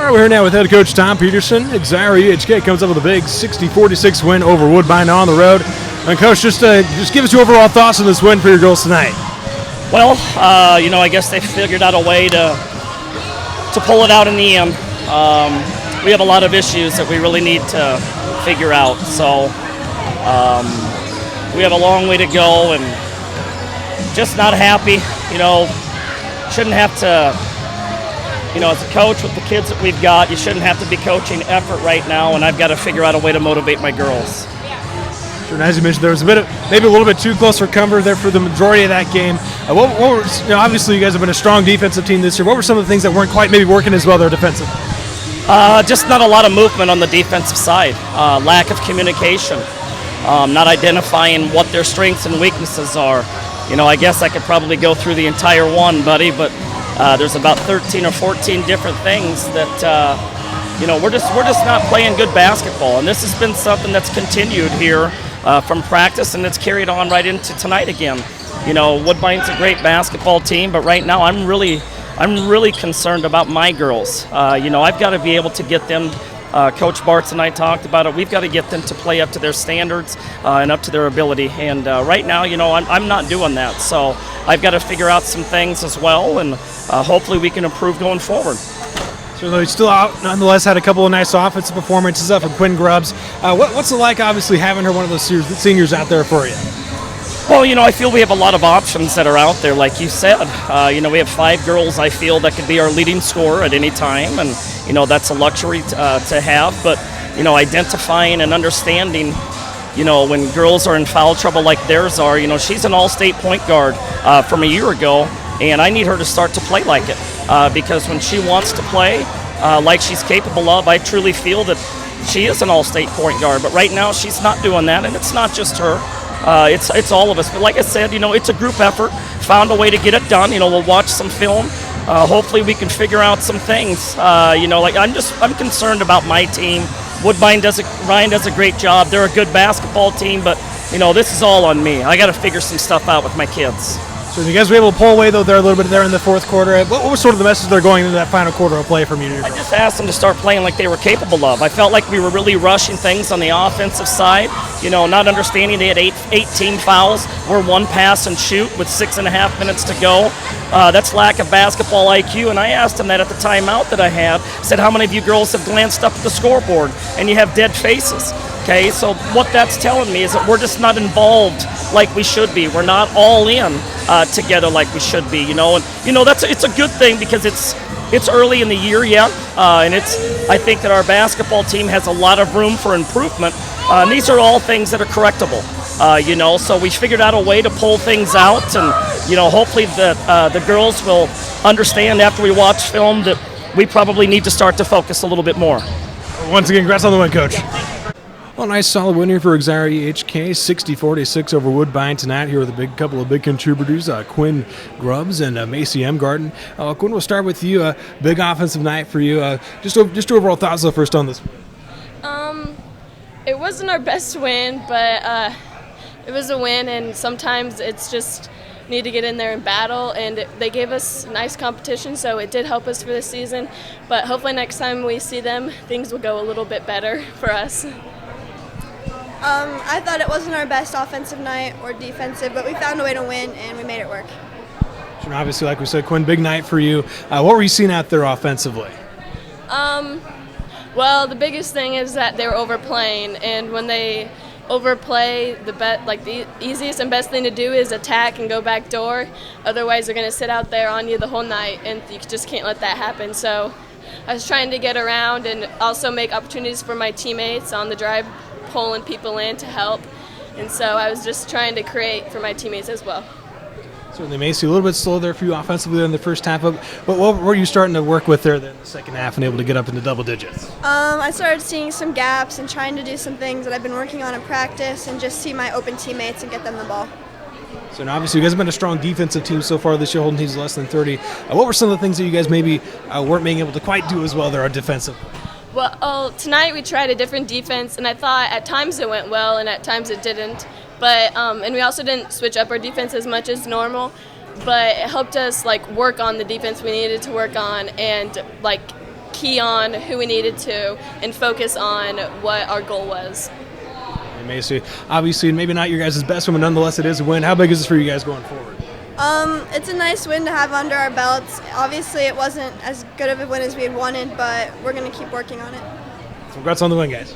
All right, we're here now with head coach Tom Peterson. Exira EHK comes up with a big 60-46 win over Woodbine on the road. And coach, just give us your overall thoughts on this win for your girls tonight. Well, I guess they figured out a way to pull it out in the end. We have a lot of issues that we really need to figure out. So we have a long way to go, and just not happy. Shouldn't have to. As a coach with the kids that we've got, you shouldn't have to be coaching effort right now, and I've got to figure out a way to motivate my girls. Sure, and as you mentioned, there was maybe a little bit too close for cover there for the majority of that game. Obviously you guys have been a strong defensive team this year. What were some of the things that weren't quite maybe working as well there defensively? Just not a lot of movement on the defensive side. Lack of communication. Not identifying what their strengths and weaknesses are. I guess I could probably go through the entire one, buddy, but there's about 13 or 14 different things that we're just not playing good basketball, and this has been something that's continued here from practice, and it's carried on right into tonight again. Woodbine's a great basketball team, but right now I'm really concerned about my girls. I've got to be able to get them. Coach Bartz and I talked about it. We've got to get them to play up to their standards and up to their ability. And right now, I'm not doing that. So I've got to figure out some things as well, and hopefully we can improve going forward. So he's still out, nonetheless, had a couple of nice offensive performances up for Quinn Grubbs. What's it like, obviously, having her one of those seniors out there for you? Well, I feel we have a lot of options that are out there, like you said. We have 5 girls, I feel, that could be our leading scorer at any time, and, that's a luxury to have. But, identifying and understanding, when girls are in foul trouble like theirs are, she's an all-state point guard from a year ago, and I need her to start to play like it. Because when she wants to play like she's capable of, I truly feel that she is an all-state point guard. But right now, she's not doing that, and it's not just her. It's all of us. But like I said, it's a group effort. Found a way to get it done. We'll watch some film. Hopefully we can figure out some things. I'm concerned about my team. Ryan does a great job. They're a good basketball team, but this is all on me. I got to figure some stuff out with my kids. So you guys were able to pull away, though, there a little bit there in the fourth quarter. What was sort of the message they're going into that final quarter of play from you? I just asked them to start playing like they were capable of. I felt like we were really rushing things on the offensive side, not understanding they had 18 fouls. We're one pass and shoot with 6.5 minutes to go. That's lack of basketball IQ, and I asked them that at the timeout that I had. Said, how many of you girls have glanced up at the scoreboard and you have dead faces? Okay, so what that's telling me is that we're just not involved like we should be. We're not all in together like we should be, and it's a good thing because it's early in the year, and I think that our basketball team has a lot of room for improvement. And these are all things that are correctable, so we figured out a way to pull things out, and hopefully the girls will understand after we watch film that we probably need to start to focus a little bit more. Once again, congrats on the win, Coach. Well, nice solid win here for Exira EHK, 60-46 over Woodbine tonight. Here with a couple of big contributors, Quinn Grubbs and Macy M. Garden. Quinn, we'll start with you. Big offensive night for you. Just overall thoughts first on this. It wasn't our best win, but it was a win, and sometimes it's just need to get in there and battle, and they gave us nice competition, so it did help us for this season. But hopefully next time we see them, things will go a little bit better for us. I thought it wasn't our best offensive night or defensive, but we found a way to win, and we made it work. And obviously, like we said, Quinn, big night for you. What were you seeing out there offensively? Well, the biggest thing is that they were overplaying, and when they overplay, the easiest and best thing to do is attack and go back door. Otherwise, they're going to sit out there on you the whole night, and you just can't let that happen. So I was trying to get around and also make opportunities for my teammates on the drive, pulling people in to help, and so I was just trying to create for my teammates as well. Certainly, Macy, a little bit slow there for you offensively in the first half, but what were you starting to work with there in the second half and able to get up into double digits? I started seeing some gaps and trying to do some things that I've been working on in practice and just see my open teammates and get them the ball. So now obviously you guys have been a strong defensive team so far this year, holding teams less than 30. What were some of the things that you guys maybe weren't being able to quite do as well there defensively? Well, tonight we tried a different defense, and I thought at times it went well and at times it didn't. But and we also didn't switch up our defense as much as normal, but it helped us work on the defense we needed to work on and key on who we needed to and focus on what our goal was. Hey, Macy, obviously, maybe not your guys' best one, but nonetheless, it is a win. How big is this for you guys going forward? It's a nice win to have under our belts. Obviously, it wasn't as good of a win as we had wanted, but we're going to keep working on it. Congrats on the win, guys.